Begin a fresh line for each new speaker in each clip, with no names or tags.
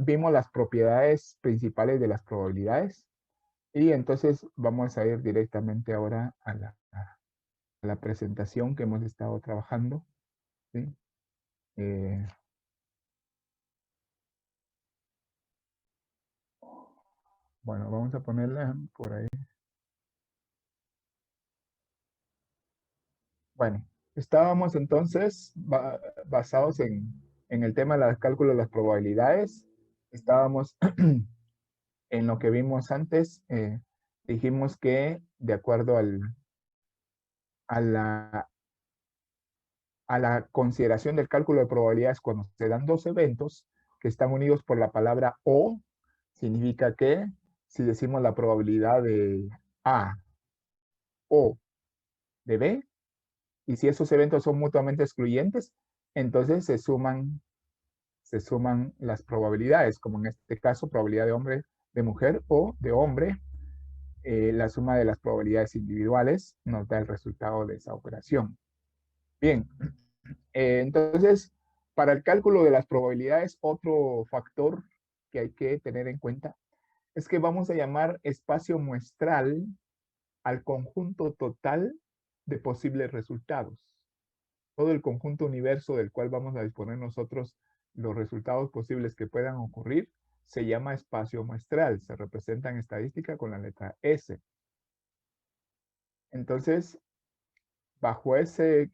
vimos las propiedades principales de las probabilidades y entonces vamos a ir directamente ahora a la presentación que hemos estado trabajando. ¿Sí? Bueno, vamos a ponerla por ahí. Bueno, estábamos entonces basados en el tema del cálculo de las probabilidades. Estábamos en lo que vimos antes. Dijimos que de acuerdo a la consideración del cálculo de probabilidades, cuando se dan dos eventos que están unidos por la palabra o, significa que si decimos la probabilidad de A o de B, y si esos eventos son mutuamente excluyentes, entonces se suman las probabilidades, como en este caso, probabilidad de hombre, de mujer o de hombre. La suma de las probabilidades individuales nos da el resultado de esa operación. Bien, entonces, para el cálculo de las probabilidades, otro factor que hay que tener en cuenta es que vamos a llamar espacio muestral al conjunto total de posibles resultados. Todo el conjunto universo del cual vamos a disponer nosotros los resultados posibles que puedan ocurrir se llama espacio muestral. Se representa en estadística con la letra S. Entonces, bajo ese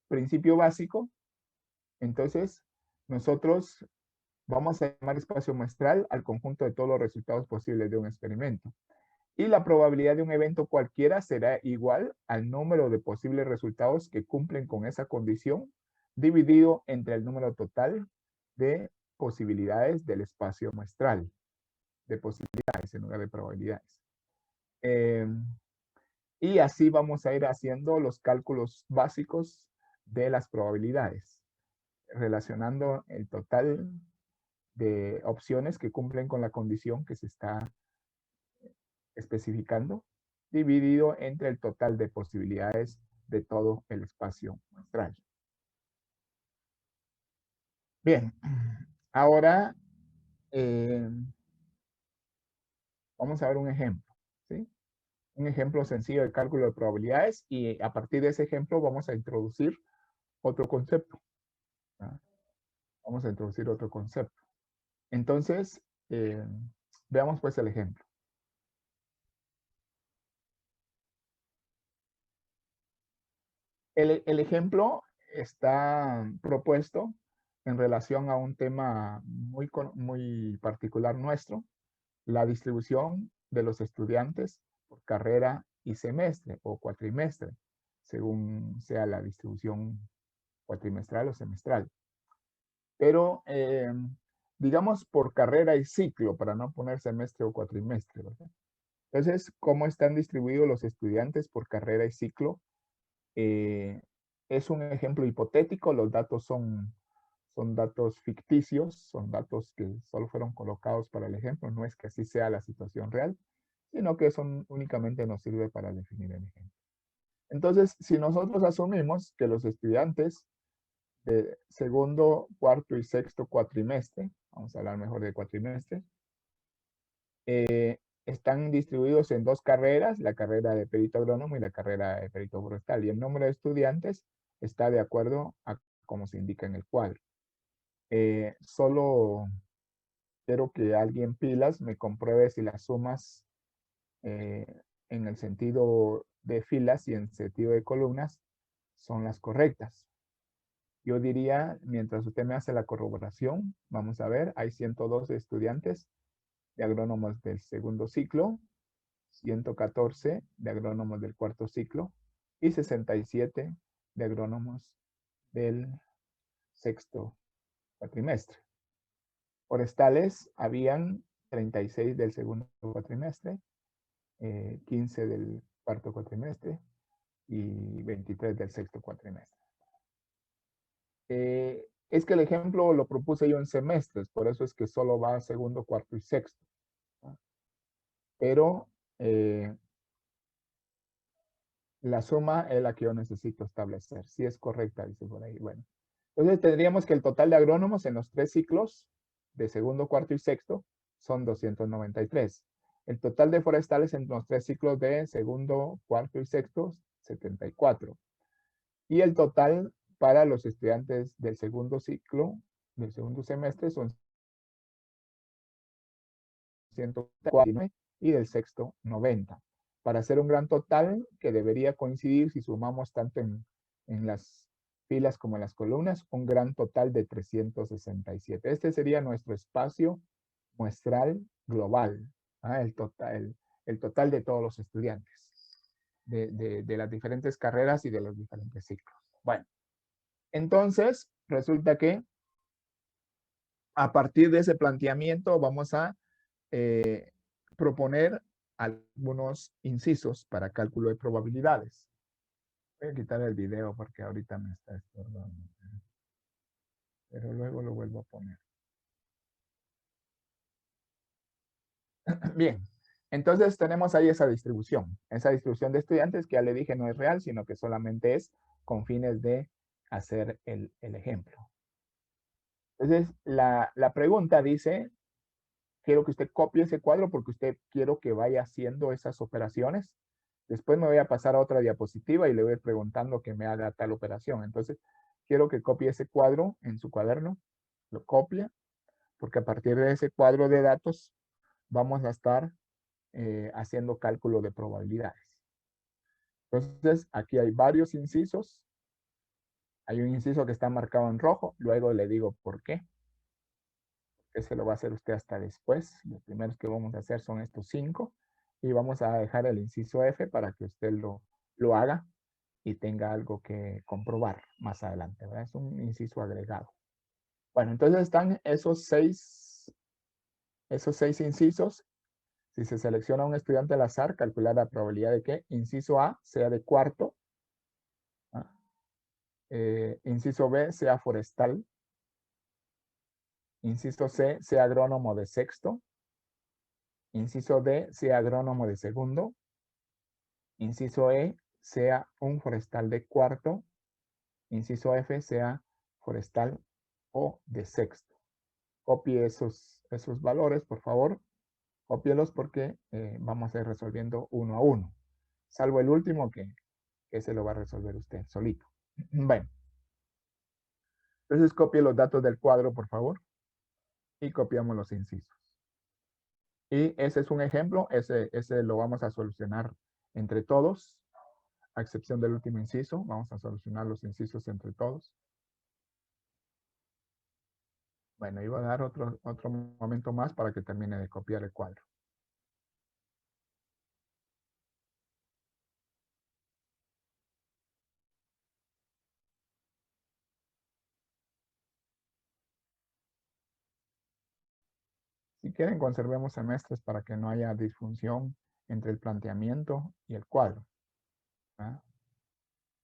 principio básico, entonces nosotros vamos a llamar espacio muestral al conjunto de todos los resultados posibles de un experimento. Y la probabilidad de un evento cualquiera será igual al número de posibles resultados que cumplen con esa condición, dividido entre el número total de posibilidades del espacio muestral. De posibilidades en lugar de probabilidades. Y así vamos a ir haciendo los cálculos básicos de las probabilidades, relacionando el total de opciones que cumplen con la condición que se está especificando, dividido entre el total de posibilidades de todo el espacio muestral. Bien, ahora vamos a ver un ejemplo, ¿sí? Un ejemplo sencillo de cálculo de probabilidades y a partir de ese ejemplo vamos a introducir otro concepto. ¿Ah? Vamos a introducir otro concepto. Entonces, veamos pues el ejemplo. El ejemplo está propuesto en relación a un tema muy particular nuestro, la distribución de los estudiantes por carrera y semestre o cuatrimestre, según sea la distribución cuatrimestral o semestral. Pero digamos por carrera y ciclo, para no poner semestre o cuatrimestre, ¿verdad? Entonces, ¿cómo están distribuidos los estudiantes por carrera y ciclo? Es un ejemplo hipotético, los datos son datos ficticios, son datos que solo fueron colocados para el ejemplo, no es que así sea la situación real, sino que únicamente nos sirve para definir el ejemplo. Entonces, si nosotros asumimos que los estudiantes de segundo, cuarto y sexto cuatrimestre, vamos a hablar mejor de cuatrimestre, están distribuidos en dos carreras, la carrera de perito agrónomo y la carrera de perito forestal, y el número de estudiantes está de acuerdo a como se indica en el cuadro. Solo quiero que alguien pilas me compruebe si las sumas en el sentido de filas y en el sentido de columnas son las correctas. Yo diría, mientras usted me hace la corroboración, vamos a ver, hay 102 estudiantes de agrónomos del segundo ciclo, 114 de agrónomos del cuarto ciclo y 67 de agrónomos del sexto cuatrimestre. Forestales habían 36 del segundo cuatrimestre, 15 del cuarto cuatrimestre y 23 del sexto cuatrimestre. Es que el ejemplo lo propuse yo en semestres, por eso es que solo va a segundo, cuarto y sexto. ¿No? Pero la suma es la que yo necesito establecer. Si es correcta, dice por ahí. Bueno, entonces tendríamos que el total de agrónomos en los tres ciclos de segundo, cuarto y sexto son 293. El total de forestales en los 3 ciclos de segundo, cuarto y sexto, 74. Y el total para los estudiantes del segundo ciclo, del segundo semestre, son 149 y del sexto 90. Para hacer un gran total que debería coincidir si sumamos tanto en las filas como en las columnas, un gran total de 367. Este sería nuestro espacio muestral global, el total de todos los estudiantes de las diferentes carreras y de los diferentes ciclos. Bueno, entonces resulta que a partir de ese planteamiento vamos a proponer algunos incisos para cálculo de probabilidades. Voy a quitar el video porque ahorita me está estorbando. Pero luego lo vuelvo a poner. Bien, entonces tenemos ahí esa distribución. Esa distribución de estudiantes que ya le dije no es real, sino que solamente es con fines de hacer el ejemplo. Entonces, la pregunta dice, quiero que usted copie ese cuadro porque usted quiero que vaya haciendo esas operaciones. Después me voy a pasar a otra diapositiva y le voy preguntando que me haga tal operación. Entonces, quiero que copie ese cuadro en su cuaderno. Lo copia, porque a partir de ese cuadro de datos vamos a estar haciendo cálculo de probabilidades. Entonces, aquí hay varios incisos. Hay un inciso que está marcado en rojo. Luego le digo por qué. Ese lo va a hacer usted hasta después. Los primeros que vamos a hacer son estos 5. Y vamos a dejar el inciso F para que usted lo haga y tenga algo que comprobar más adelante, ¿verdad? Es un inciso agregado. Bueno, entonces están esos seis incisos. Si se selecciona un estudiante al azar, calcular la probabilidad de que inciso A sea de cuarto, inciso B sea forestal, inciso C sea agrónomo de sexto, inciso D sea agrónomo de segundo, inciso E sea un forestal de cuarto, inciso F sea forestal o de sexto. Copie esos valores, por favor. Cópielos porque vamos a ir resolviendo uno a uno. Salvo el último que se lo va a resolver usted solito. Bueno. Entonces copie los datos del cuadro, por favor. Y copiamos los incisos. Y ese es un ejemplo. Ese lo vamos a solucionar entre todos. A excepción del último inciso. Vamos a solucionar los incisos entre todos. Bueno, iba a dar otro momento más para que termine de copiar el cuadro. Si quieren, conservemos semestres para que no haya disfunción entre el planteamiento y el cuadro. ¿Ah?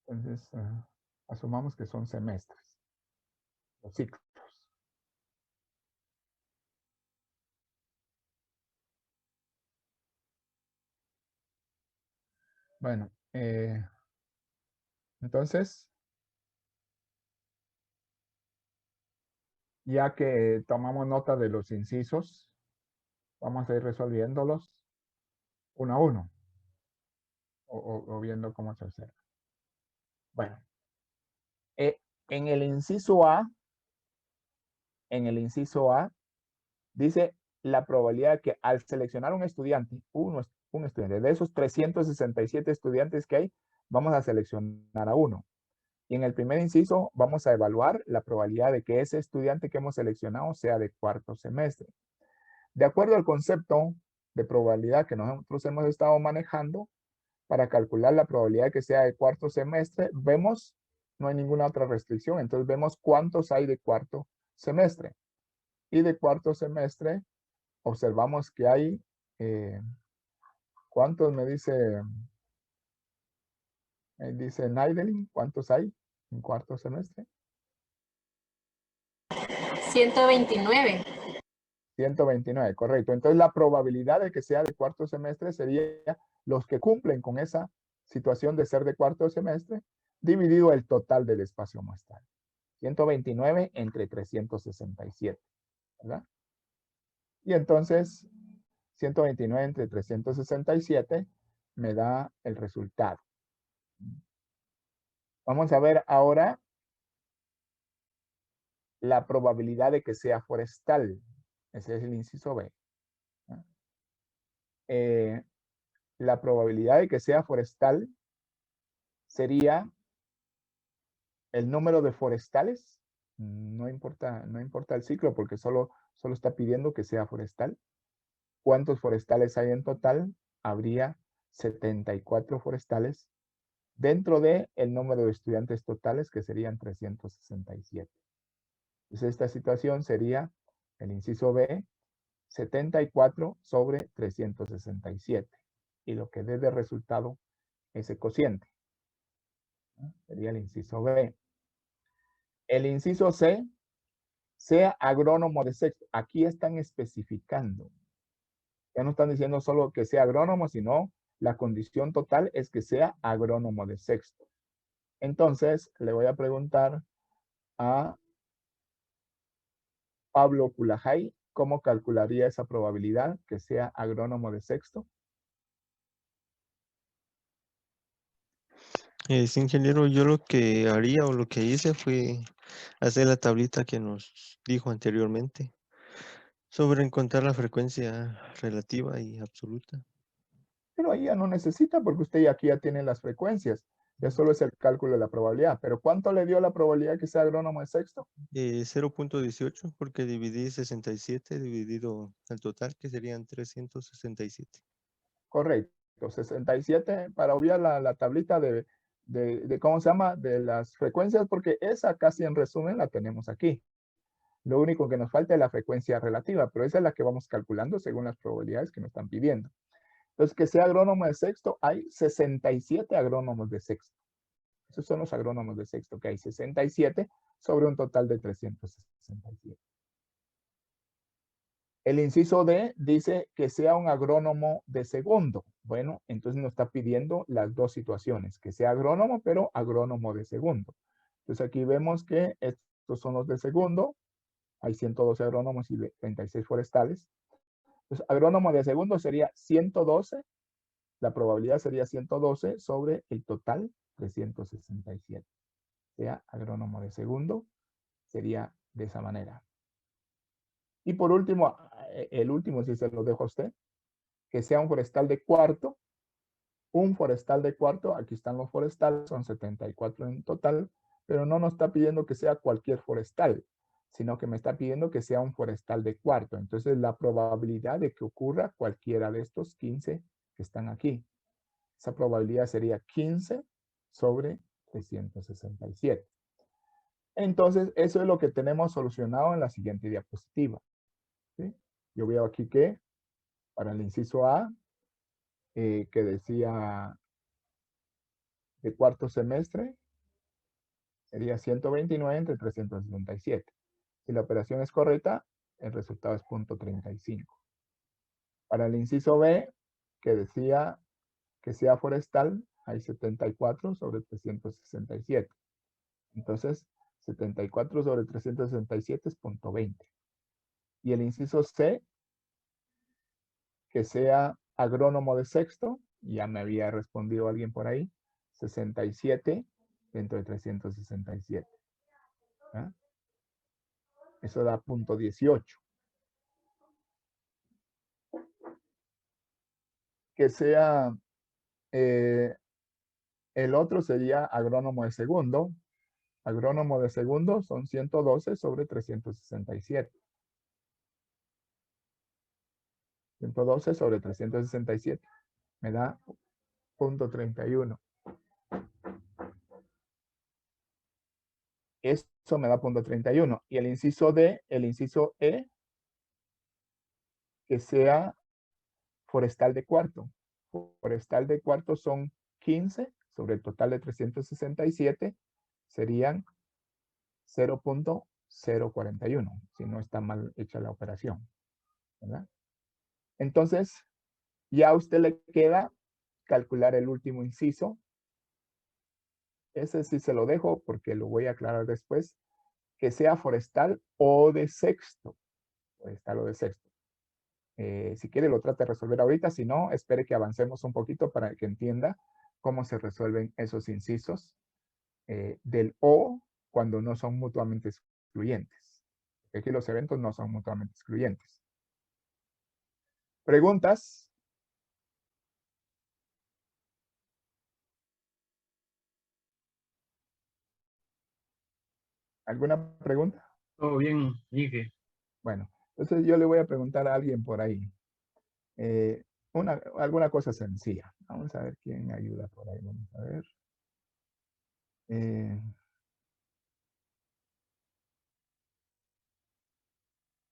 Entonces, asumamos que son semestres, los ciclos. Bueno, entonces, ya que tomamos nota de los incisos, vamos a ir resolviéndolos uno a uno, o viendo cómo se observa. Bueno, en el inciso A, dice la probabilidad que al seleccionar un estudiante, un estudiante, de esos 367 estudiantes que hay, vamos a seleccionar a uno. Y en el primer inciso vamos a evaluar la probabilidad de que ese estudiante que hemos seleccionado sea de cuarto semestre. De acuerdo al concepto de probabilidad que nosotros hemos estado manejando, para calcular la probabilidad de que sea de cuarto semestre, vemos, no hay ninguna otra restricción, entonces vemos cuántos hay de cuarto semestre. Y de cuarto semestre observamos que hay, ¿cuántos me dice Naidelin? ¿Cuántos hay en cuarto semestre?
129.
129, correcto. Entonces la probabilidad de que sea de cuarto semestre sería los que cumplen con esa situación de ser de cuarto semestre, dividido el total del espacio muestral. 129 entre 367, ¿verdad? Y entonces 129 entre 367 me da el resultado. Vamos a ver ahora la probabilidad de que sea forestal. Ese es el inciso B. La probabilidad de que sea forestal sería el número de forestales. No importa el ciclo porque solo está pidiendo que sea forestal. ¿Cuántos forestales hay en total? Habría 74 forestales dentro de el número de estudiantes totales, que serían 367. Entonces, esta situación sería el inciso B, 74 sobre 367. Y lo que dé de resultado ese cociente. Sería el inciso B. El inciso C, sea agrónomo de sexto. Aquí están especificando. Ya no están diciendo solo que sea agrónomo, sino la condición total es que sea agrónomo de sexto. Entonces, le voy a preguntar a Pablo Culajay cómo calcularía esa probabilidad que sea agrónomo de sexto.
Sí, ingeniero, yo lo que haría o lo que hice fue hacer la tablita que nos dijo anteriormente sobre encontrar la frecuencia relativa y absoluta.
Pero ahí ya no necesita porque usted ya aquí ya tiene las frecuencias. Ya solo es el cálculo de la probabilidad. ¿Pero cuánto le dio la probabilidad que sea agrónomo de sexto?
0.18 porque dividí 67 dividido el total que serían 367.
Correcto. 67 para obviar la tablita de ¿cómo se llama? De las frecuencias, porque esa casi en resumen la tenemos aquí. Lo único que nos falta es la frecuencia relativa, pero esa es la que vamos calculando según las probabilidades que nos están pidiendo. Entonces, que sea agrónomo de sexto, hay 67 agrónomos de sexto. Esos son los agrónomos de sexto, que hay 67 sobre un total de 367. El inciso D dice que sea un agrónomo de segundo. Bueno, entonces nos está pidiendo las dos situaciones, que sea agrónomo, pero agrónomo de segundo. Entonces aquí vemos que estos son los de segundo. Hay 112 agrónomos y 36 forestales. Entonces, agrónomo de segundo sería 112. La probabilidad sería 112 sobre el total 367. Sea agrónomo de segundo, sería de esa manera. Y por último, el último, si se lo dejo a usted, que sea un forestal de cuarto. Un forestal de cuarto, aquí están los forestales, son 74 en total, pero no nos está pidiendo que sea cualquier forestal, sino que me está pidiendo que sea un forestal de cuarto. Entonces, la probabilidad de que ocurra cualquiera de estos 15 que están aquí. Esa probabilidad sería 15 sobre 367. Entonces, eso es lo que tenemos solucionado en la siguiente diapositiva. ¿Sí? Yo veo aquí que para el inciso A, que decía de cuarto semestre, sería 129 entre 367. Si la operación es correcta, el resultado es 0.35. Para el inciso B, que decía que sea forestal, hay 74 sobre 367. Entonces, 74 sobre 367 es 0.20. Y el inciso C, que sea agrónomo de sexto, ya me había respondido alguien por ahí, 67 dentro de 367. ¿Ah? Eso da 0.18. Que sea, el otro sería agrónomo de segundo. Agrónomo de segundo son 112 sobre 367. 112 sobre 367 me da 0.31. Eso me da 0.31. Y el inciso D, el inciso E, que sea forestal de cuarto. Forestal de cuarto son 15 sobre el total de 367, serían 0.041, si no está mal hecha la operación. ¿Verdad? Entonces, ya a usted le queda calcular el último inciso. Ese sí se lo dejo porque lo voy a aclarar después. Que sea forestal o de sexto. Forestal o de sexto. Si quiere lo trate de resolver ahorita, si no, espere que avancemos un poquito para que entienda cómo se resuelven esos incisos del o cuando no son mutuamente excluyentes. Aquí los eventos no son mutuamente excluyentes. ¿Preguntas? ¿Alguna pregunta?
Todo bien, Inge.
Bueno, entonces yo le voy a preguntar a alguien por ahí. Alguna cosa sencilla. Vamos a ver quién me ayuda por ahí. Vamos a ver.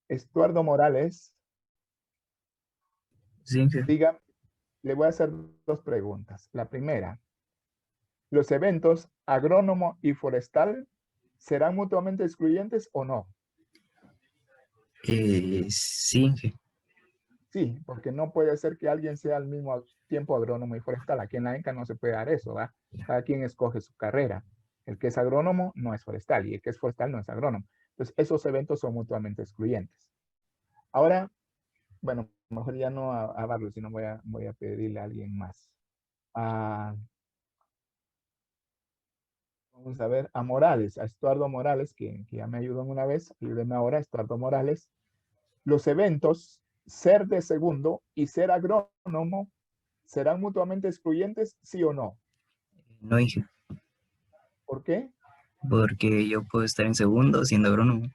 Estuardo Morales,
Sí, Inge.
diga, le voy a hacer dos preguntas. La primera, ¿los eventos agrónomo y forestal serán mutuamente excluyentes o no?
Sí, Inge.
Sí, porque no puede ser que alguien sea al mismo tiempo agrónomo y forestal. Aquí en la ENCA no se puede dar eso, ¿va? Cada quien escoge su carrera. El que es agrónomo no es forestal y el que es forestal no es agrónomo. Entonces, esos eventos son mutuamente excluyentes. Ahora, bueno, mejor ya no a Barrio, sino voy a pedirle a alguien más. Vamos a ver a Morales, a Estuardo Morales, que ya me ayudó una vez. Ayúdeme ahora, Estuardo Morales. Los eventos ser de segundo y ser agrónomo serán mutuamente excluyentes, ¿sí o no?
No, Inge.
¿Por qué?
Porque yo puedo estar en segundo siendo agrónomo.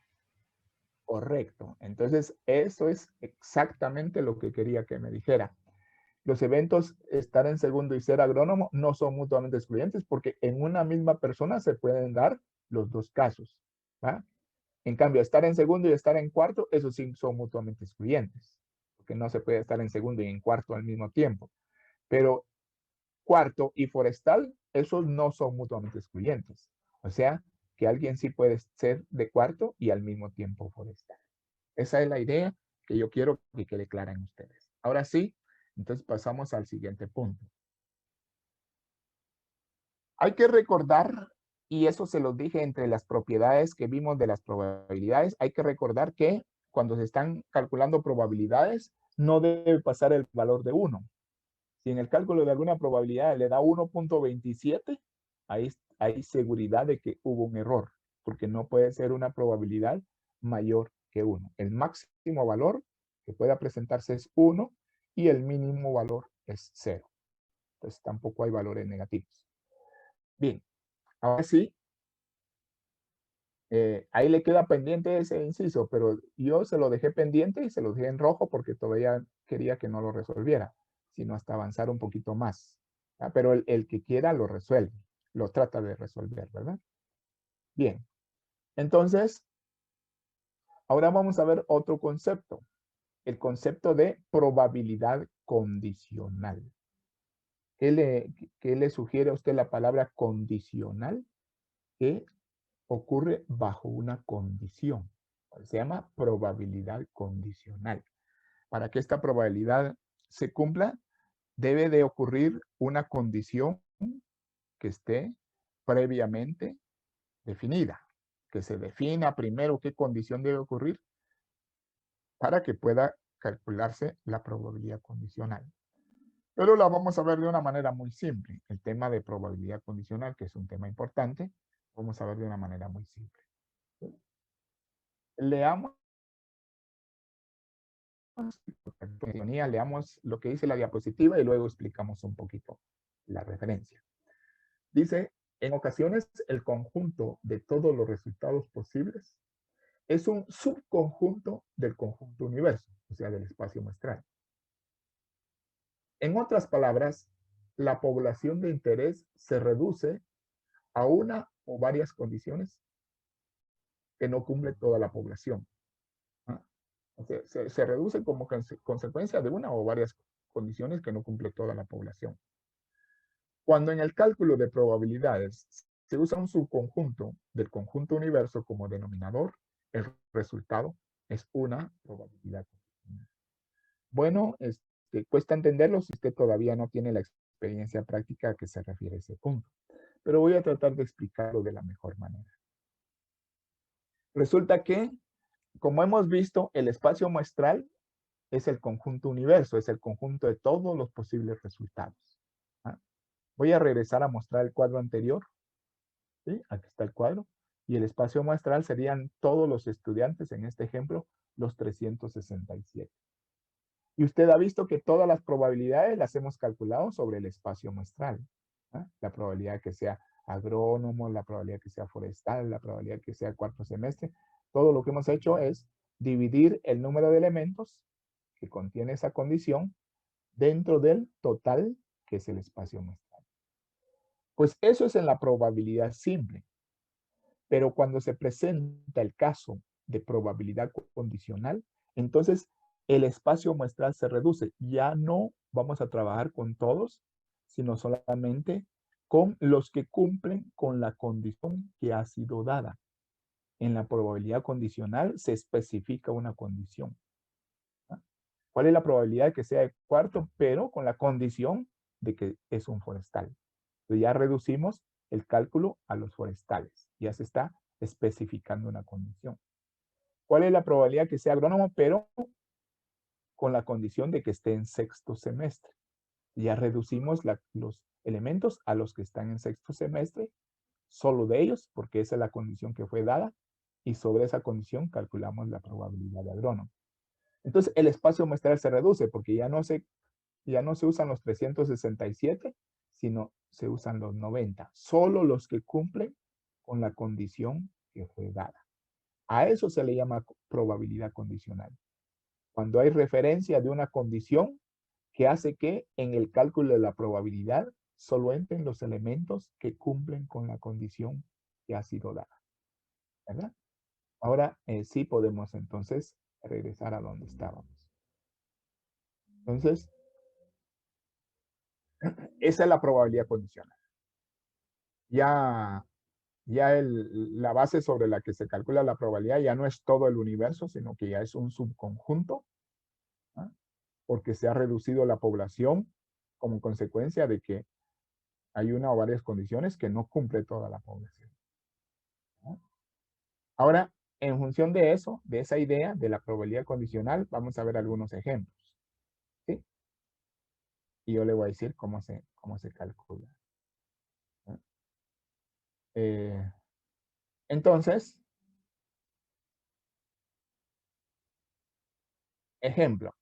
Correcto. Entonces, eso es exactamente lo que quería que me dijera. Los eventos estar en segundo y ser agrónomo no son mutuamente excluyentes porque en una misma persona se pueden dar los dos casos. ¿Va? En cambio, estar en segundo y estar en cuarto, esos sí son mutuamente excluyentes, porque no se puede estar en segundo y en cuarto al mismo tiempo. Pero cuarto y forestal, esos no son mutuamente excluyentes. O sea, que alguien sí puede ser de cuarto y al mismo tiempo forestal. Esa es la idea que yo quiero que quede clara en ustedes. Ahora sí, entonces pasamos al siguiente punto. Hay que recordar, y eso se los dije entre las propiedades que vimos de las probabilidades, hay que recordar que cuando se están calculando probabilidades, no debe pasar el valor de 1. Si en el cálculo de alguna probabilidad le da 1.27, ahí hay seguridad de que hubo un error, porque no puede ser una probabilidad mayor que 1. El máximo valor que pueda presentarse es 1 y el mínimo valor es 0. Entonces tampoco hay valores negativos. Bien, ahora sí, ahí le queda pendiente ese inciso, pero yo se lo dejé pendiente y se lo dejé en rojo porque todavía quería que no lo resolviera, sino hasta avanzar un poquito más. Pero el que quiera lo resuelve, lo trata de resolver, ¿verdad? Bien, entonces, ahora vamos a ver otro concepto, el concepto de probabilidad condicional. ¿Qué le sugiere a usted la palabra condicional? Que ocurre bajo una condición. Se llama probabilidad condicional. Para que esta probabilidad se cumpla, debe de ocurrir una condición que esté previamente definida. Que se defina primero qué condición debe ocurrir para que pueda calcularse la probabilidad condicional. Pero la vamos a ver de una manera muy simple. El tema de probabilidad condicional, que es un tema importante, vamos a ver de una manera muy simple. Leamos lo que dice la diapositiva y luego explicamos un poquito la referencia. Dice, en ocasiones el conjunto de todos los resultados posibles es un subconjunto del conjunto universo, o sea, del espacio muestral. En otras palabras, la población de interés se reduce a una o varias condiciones que no cumple toda la población. O sea, se reduce como consecuencia de una o varias condiciones que no cumple toda la población. Cuando en el cálculo de probabilidades se usa un subconjunto del conjunto universo como denominador, el resultado es una probabilidad. Bueno, cuesta entenderlo si usted todavía no tiene la experiencia práctica a que se refiere ese punto, pero voy a tratar de explicarlo de la mejor manera. Resulta que, como hemos visto, el espacio muestral es el conjunto universo, es el conjunto de todos los posibles resultados. ¿Ah? Voy a regresar a mostrar el cuadro anterior. ¿Sí? Aquí está el cuadro. Y el espacio muestral serían todos los estudiantes, en este ejemplo, los 367. Y usted ha visto que todas las probabilidades las hemos calculado sobre el espacio muestral. ¿Ah? La probabilidad que sea agrónomo, la probabilidad que sea forestal, la probabilidad que sea cuarto semestre. Todo lo que hemos hecho es dividir el número de elementos que contiene esa condición dentro del total, que es el espacio muestral. Pues eso es en la probabilidad simple. Pero cuando se presenta el caso de probabilidad condicional, entonces el espacio muestral se reduce. Ya no vamos a trabajar con todos, sino solamente con los que cumplen con la condición que ha sido dada. En la probabilidad condicional se especifica una condición. ¿Ah? ¿Cuál es la probabilidad de que sea de cuarto, pero con la condición de que es un forestal? Entonces ya reducimos el cálculo a los forestales. Ya se está especificando una condición. ¿Cuál es la probabilidad que sea agrónomo, pero con la condición de que esté en sexto semestre? Ya reducimos los elementos a los que están en sexto semestre, solo de ellos, porque esa es la condición que fue dada, y sobre esa condición calculamos la probabilidad de agrónomo. Entonces el espacio muestral se reduce porque ya no se usan los 367, sino se usan los 90. Solo los que cumplen con la condición que fue dada. A eso se le llama probabilidad condicional. Cuando hay referencia de una condición que hace que en el cálculo de la probabilidad solo entren los elementos que cumplen con la condición que ha sido dada. ¿Verdad? Ahora sí podemos entonces regresar a donde estábamos. Entonces, esa es la probabilidad condicional. Ya la base sobre la que se calcula la probabilidad ya no es todo el universo, sino que ya es un subconjunto, ¿ah? Porque se ha reducido la población como consecuencia de que hay una o varias condiciones que no cumple toda la población. ¿Ah? Ahora, en función de eso, de esa idea de la probabilidad condicional, vamos a ver algunos ejemplos. ¿Sí? Y yo le voy a decir cómo se calcula. ¿Ah? Entonces, ejemplo.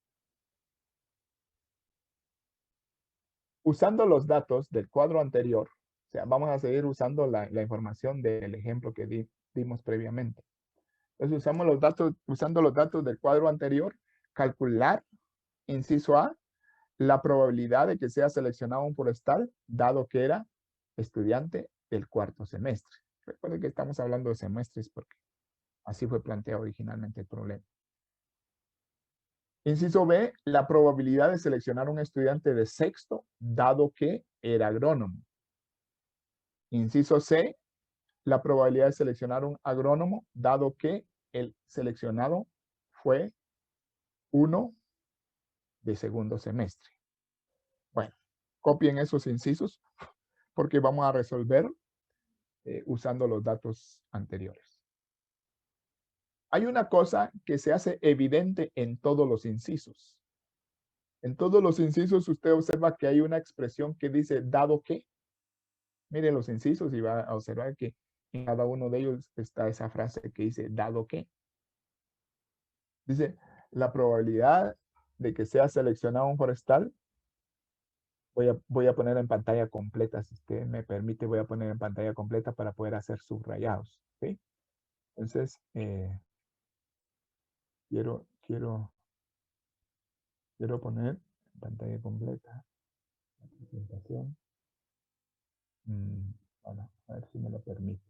Usando los datos del cuadro anterior, o sea, vamos a seguir usando la información del ejemplo que dimos previamente. Entonces usando los datos del cuadro anterior, calcular, inciso A, la probabilidad de que sea seleccionado un forestal, dado que era estudiante del cuarto semestre. Recuerden que estamos hablando de semestres porque así fue planteado originalmente el problema. Inciso B, la probabilidad de seleccionar un estudiante de sexto, dado que era agrónomo. Inciso C, la probabilidad de seleccionar un agrónomo, dado que el seleccionado fue uno de segundo semestre. Bueno, copien esos incisos porque vamos a resolver usando los datos anteriores. Hay una cosa que se hace evidente en todos los incisos. En todos los incisos usted observa que hay una expresión que dice dado que. Miren los incisos y va a observar que en cada uno de ellos está esa frase que dice dado que. Dice, la probabilidad de que sea seleccionado un forestal, voy a poner en pantalla completa, si usted me permite, voy a poner en pantalla completa para poder hacer subrayados. ¿Sí? Entonces, quiero poner en pantalla completa la presentación. Bueno, a ver si me lo permite.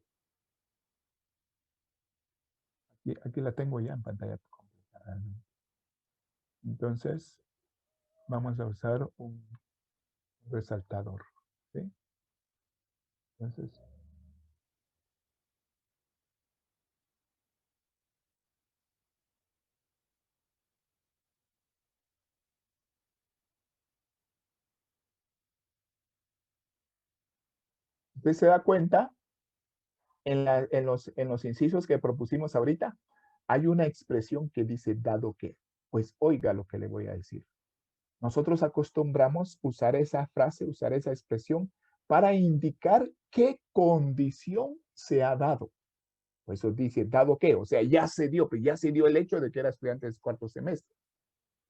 Aquí la tengo ya en pantalla completa realmente. Entonces, vamos a usar un resaltador. ¿Sí? Entonces, usted se da cuenta, en los incisos que propusimos ahorita, hay una expresión que dice dado que. Pues oiga lo que le voy a decir. Nosotros acostumbramos usar esa frase, usar esa expresión para indicar qué condición se ha dado. Por eso dice, ¿dado qué? O sea, ya se dio, pues ya se dio el hecho de que era estudiante de cuarto semestre.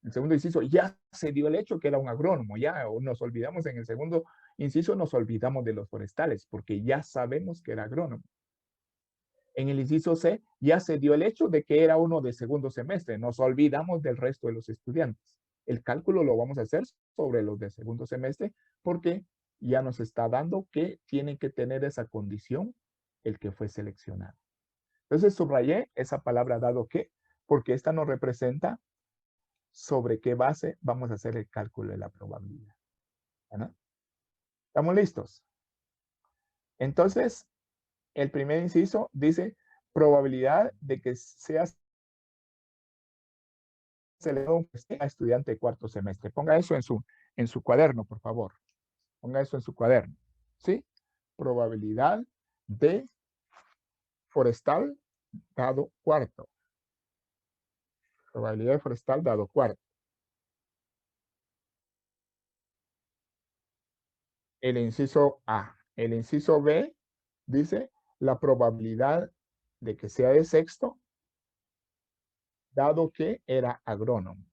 El segundo inciso, ya se dio el hecho que era un agrónomo, ya nos olvidamos en el segundo inciso, nos olvidamos de los forestales, porque ya sabemos que era agrónomo. En el inciso C, ya se dio el hecho de que era uno de segundo semestre, nos olvidamos del resto de los estudiantes. El cálculo lo vamos a hacer sobre los de segundo semestre, porque ya nos está dando que tiene que tener esa condición el que fue seleccionado. Entonces subrayé esa palabra dado que, porque esta nos representa sobre qué base vamos a hacer el cálculo de la probabilidad. ¿No? ¿Estamos listos? Entonces, el primer inciso dice probabilidad de que sea seleccionado un estudiante de cuarto semestre. Ponga eso en su cuaderno, por favor. Ponga eso en su cuaderno. ¿Sí? Probabilidad de forestal dado cuarto. Probabilidad de forestal dado cuarto. El inciso A. El inciso B dice la probabilidad de que sea de sexto, dado que era agrónomo.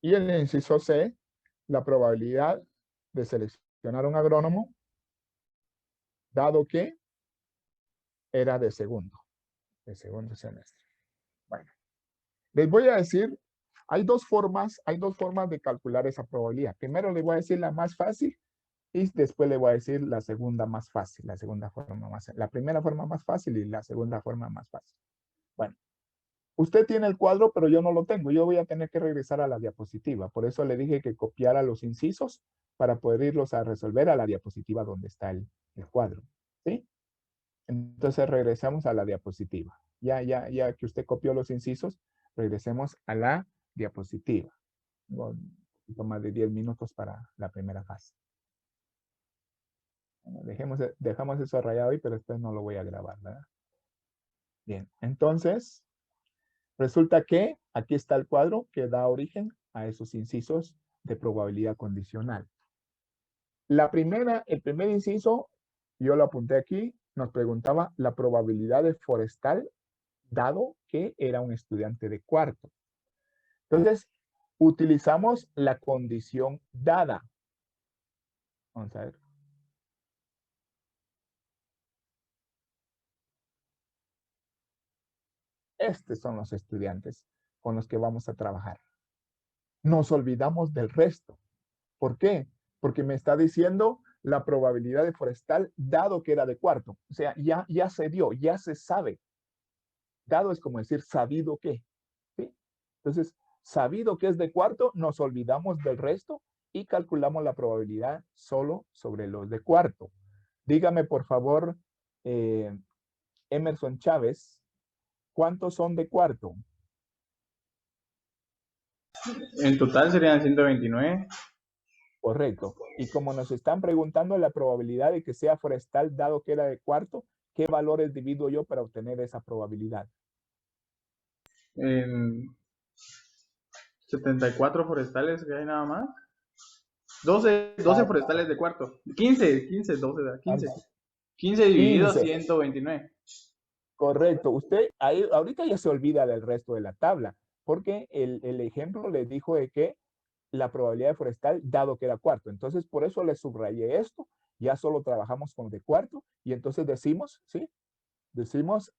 Y en el inciso C, la probabilidad de seleccionar un agrónomo, dado que era de segundo semestre. Bueno, les voy a decir, hay dos formas de calcular esa probabilidad. Primero les voy a decir la más fácil y después le voy a decir la segunda más fácil, la primera forma más fácil y la segunda forma más fácil. Bueno, usted tiene el cuadro, pero yo no lo tengo. Yo voy a tener que regresar a la diapositiva. Por eso le dije que copiara los incisos para poder irlos a resolver a la diapositiva donde está el cuadro. ¿Sí? Entonces regresamos a la diapositiva. Ya que usted copió los incisos, regresemos a la diapositiva. Tengo un poquito más de 10 minutos para la primera fase. Bueno, dejamos eso rayado ahí, pero después no lo voy a grabar, ¿verdad? Bien, entonces, resulta que aquí está el cuadro que da origen a esos incisos de probabilidad condicional. El primer inciso, yo lo apunté aquí, nos preguntaba la probabilidad de forestal dado que era un estudiante de cuarto. Entonces, utilizamos la condición dada. Vamos a ver. Estos son los estudiantes con los que vamos a trabajar. Nos olvidamos del resto. ¿Por qué? Porque me está diciendo la probabilidad de forestal dado que era de cuarto. O sea, ya se dio, ya se sabe. Dado es como decir sabido que. ¿Sí? Entonces, sabido que es de cuarto, nos olvidamos del resto y calculamos la probabilidad solo sobre los de cuarto. Dígame, por favor, Emerson Chávez, ¿cuántos son de cuarto?
En total serían 129.
Correcto. Y como nos están preguntando la probabilidad de que sea forestal dado que era de cuarto, ¿qué valores divido yo para obtener esa probabilidad?
En 74 forestales que hay nada más. 12 forestales de cuarto. 15, 12, 15. 15 dividido
15.
129.
Correcto. Usted ahí, ahorita ya se olvida del resto de la tabla, porque el ejemplo le dijo de que la probabilidad de forestal dado que era cuarto. Entonces, por eso le subrayé esto. Ya solo trabajamos con de cuarto y entonces decimos, ¿sí? Decimos,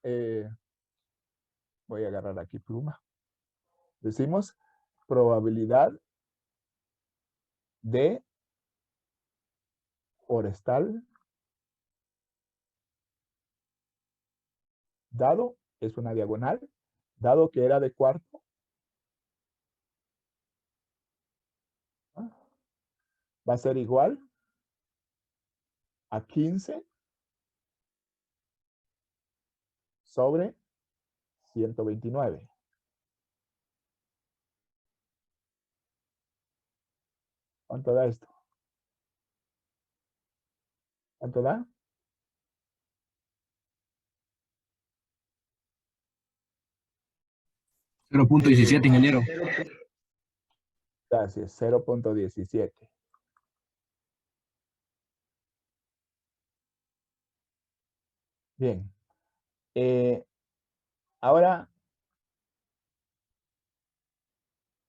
voy a agarrar aquí pluma. Decimos probabilidad de forestal dado, es una diagonal, dado que era de cuarto, va a ser igual a 15 sobre 129. ¿Cuánto da esto? ¿Cuánto da?
0.17, ingeniero.
Gracias, 0.17. Bien. Ahora,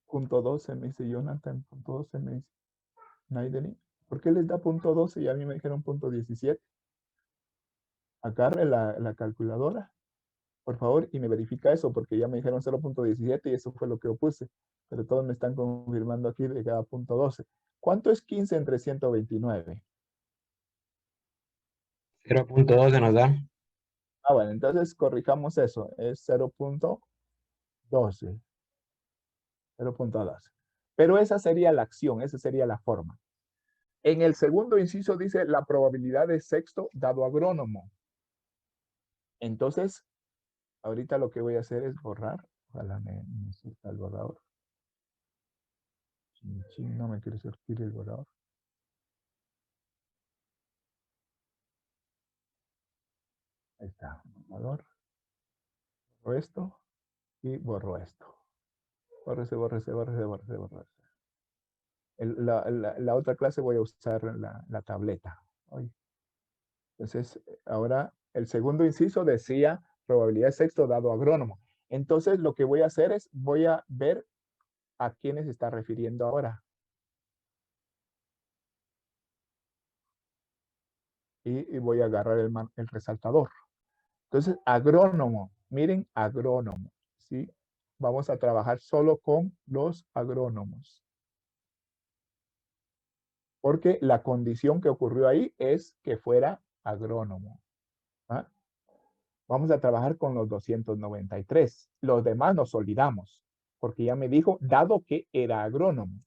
punto 12 me dice Jonathan, punto 12 me dice Naideli. ¿Por qué les da punto 12 y a mí me dijeron punto 17? Agarre la calculadora, por favor, y me verifica eso, porque ya me dijeron 0.17 y eso fue lo que yo puse. Pero todos me están confirmando aquí de cada punto 12. ¿Cuánto es 15 entre 129?
0.12 nos da.
Ah, bueno, entonces corrijamos eso. Es 0.12. 0.12. Pero esa sería la acción, esa sería la forma. En el segundo inciso dice la probabilidad de sexto dado agrónomo. Entonces, ahorita lo que voy a hacer es borrar. Ojalá me surta el borrador. No me quiere surtir el borrador. Ahí está, borrador. Borro esto y borro esto. Bórrese, bórrese, bórrese, bórrese, bórrese. La otra clase voy a usar la tableta. Hoy. Entonces, ahora el segundo inciso decía probabilidad de sexto dado agrónomo. Entonces, lo que voy a hacer es, voy a ver a quiénes se está refiriendo ahora. Y voy a agarrar el resaltador. Entonces, agrónomo. Miren, agrónomo. ¿Sí? Vamos a trabajar solo con los agrónomos. Porque la condición que ocurrió ahí es que fuera agrónomo. ¿Ah? Vamos a trabajar con los 293. Los demás nos olvidamos, porque ya me dijo, dado que era agrónomo.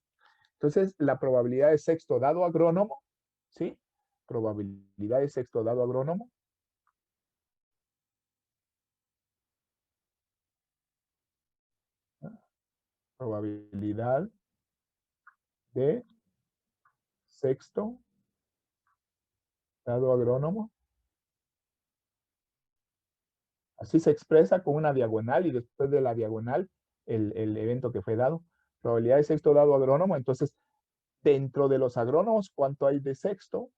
Entonces, la probabilidad de sexto dado agrónomo, ¿sí? Probabilidad de sexto dado agrónomo. Probabilidad de sexto dado agrónomo. Así se expresa con una diagonal y después de la diagonal el evento que fue dado. Probabilidad de sexto dado agrónomo. Entonces, dentro de los agrónomos, ¿cuánto hay de sexto?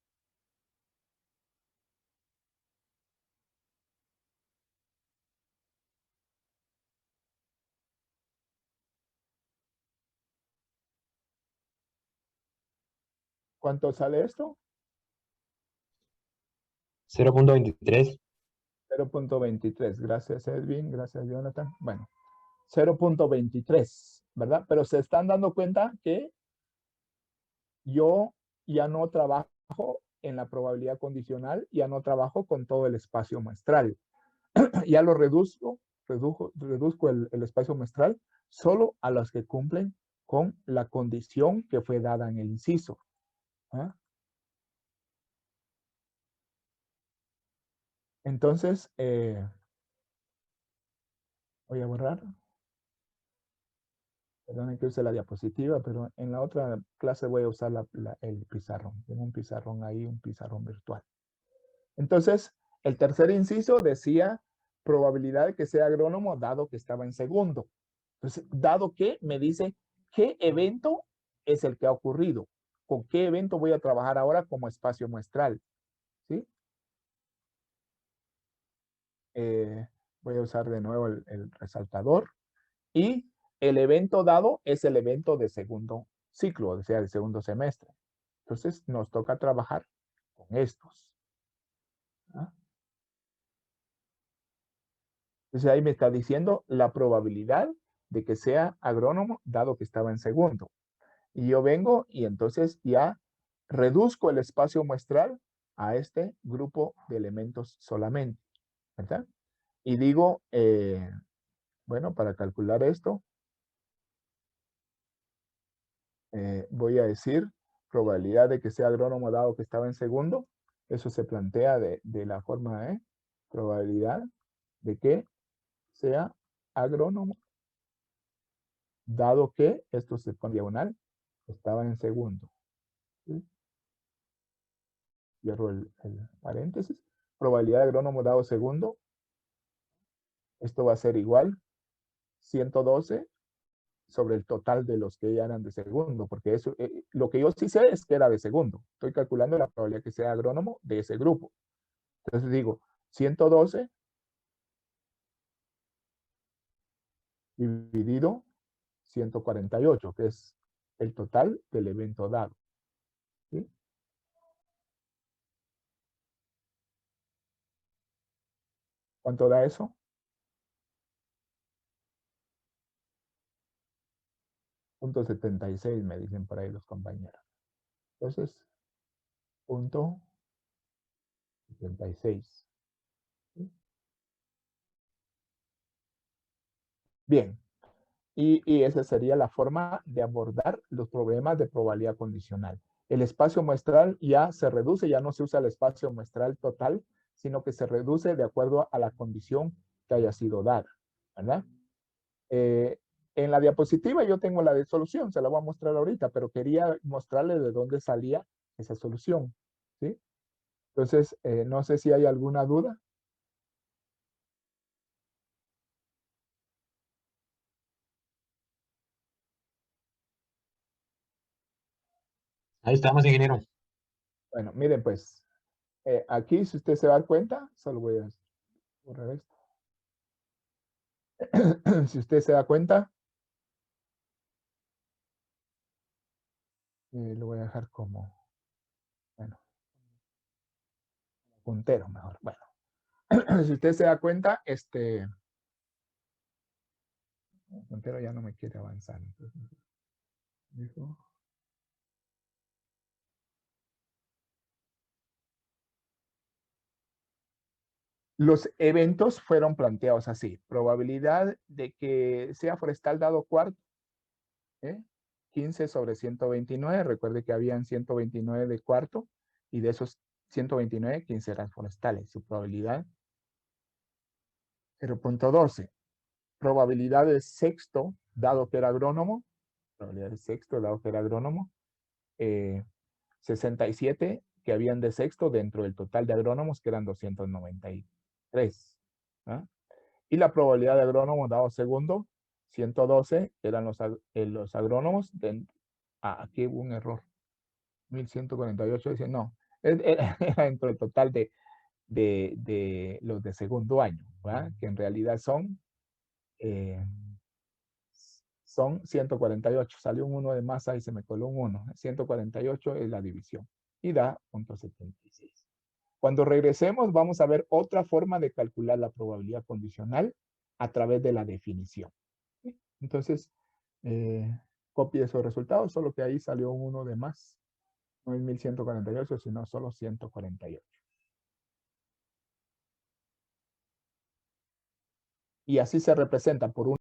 ¿Cuánto sale esto?
0.23.
0.23. Gracias, Edwin. Gracias, Jonathan. Bueno, 0.23, ¿verdad? Pero se están dando cuenta que yo ya no trabajo en la probabilidad condicional, ya no trabajo con todo el espacio muestral. Ya lo reduzco el espacio muestral solo a los que cumplen con la condición que fue dada en el inciso. ¿Ah? Entonces, voy a borrar. Perdonen que use la diapositiva, pero en la otra clase voy a usar el pizarrón. Tengo un pizarrón ahí, un pizarrón virtual. Entonces, el tercer inciso decía probabilidad de que sea agrónomo dado que estaba en segundo. Entonces, dado que me dice qué evento es el que ha ocurrido. ¿Con qué evento voy a trabajar ahora como espacio muestral? ¿Sí? Voy a usar de nuevo el resaltador. Y el evento dado es el evento de segundo ciclo, o sea, de segundo semestre. Entonces, nos toca trabajar con estos. ¿Ah? Entonces, ahí me está diciendo la probabilidad de que sea agrónomo, dado que estaba en segundo. Y yo vengo y entonces ya reduzco el espacio muestral a este grupo de elementos solamente, ¿verdad? Y digo, bueno, para calcular esto, voy a decir probabilidad de que sea agrónomo dado que estaba en segundo. Eso se plantea de la forma de probabilidad de que sea agrónomo dado que, esto se pone diagonal, estaba en segundo. ¿Sí? cierro el paréntesis, probabilidad de agrónomo dado segundo, esto va a ser igual 112 sobre el total de los que ya eran de segundo, porque eso, lo que yo sí sé es que era de segundo. Estoy calculando la probabilidad que sea agrónomo de ese grupo. Entonces digo, 112 dividido 148, que es el total del evento dado. ¿Sí? ¿Cuánto da eso? Punto 76 me dicen por ahí los compañeros. Entonces, punto 76. ¿Sí? Bien. Y esa sería la forma de abordar los problemas de probabilidad condicional. El espacio muestral ya se reduce, ya no se usa el espacio muestral total, sino que se reduce de acuerdo a la condición que haya sido dada, ¿verdad? En la diapositiva yo tengo la de solución, se la voy a mostrar ahorita, pero quería mostrarle de dónde salía esa solución, ¿sí? Entonces, no sé si hay alguna duda.
Ahí estamos, ingeniero.
Bueno, miren pues, aquí si usted se da cuenta, solo voy a borrar esto. Si usted se da cuenta, lo voy a dejar como, bueno, puntero mejor. Bueno, si usted se da cuenta, el puntero ya no me quiere avanzar. Entonces, dijo, los eventos fueron planteados así. Probabilidad de que sea forestal dado cuarto. 15 sobre 129. Recuerde que habían 129 de cuarto. Y de esos 129, 15 eran forestales. Su probabilidad 0.12. Probabilidad de sexto, dado que era agrónomo. Probabilidad de sexto, dado que era agrónomo. 67 que habían de sexto dentro del total de agrónomos, que eran 293. ¿Ah? Y la probabilidad de agrónomo dado segundo, 112 eran los agrónomos. Aquí hubo un error. 1148 dice, no, era dentro del total de los de segundo año, ¿verdad? Que en realidad son 148. Salió un 1 de más, ahí se me coló un 1. 148 es la división y da 0.76. Cuando regresemos vamos a ver otra forma de calcular la probabilidad condicional a través de la definición. Entonces, copie esos resultados, solo que ahí salió un 1 de más. No es 1148, sino solo 148. Y así se representa por un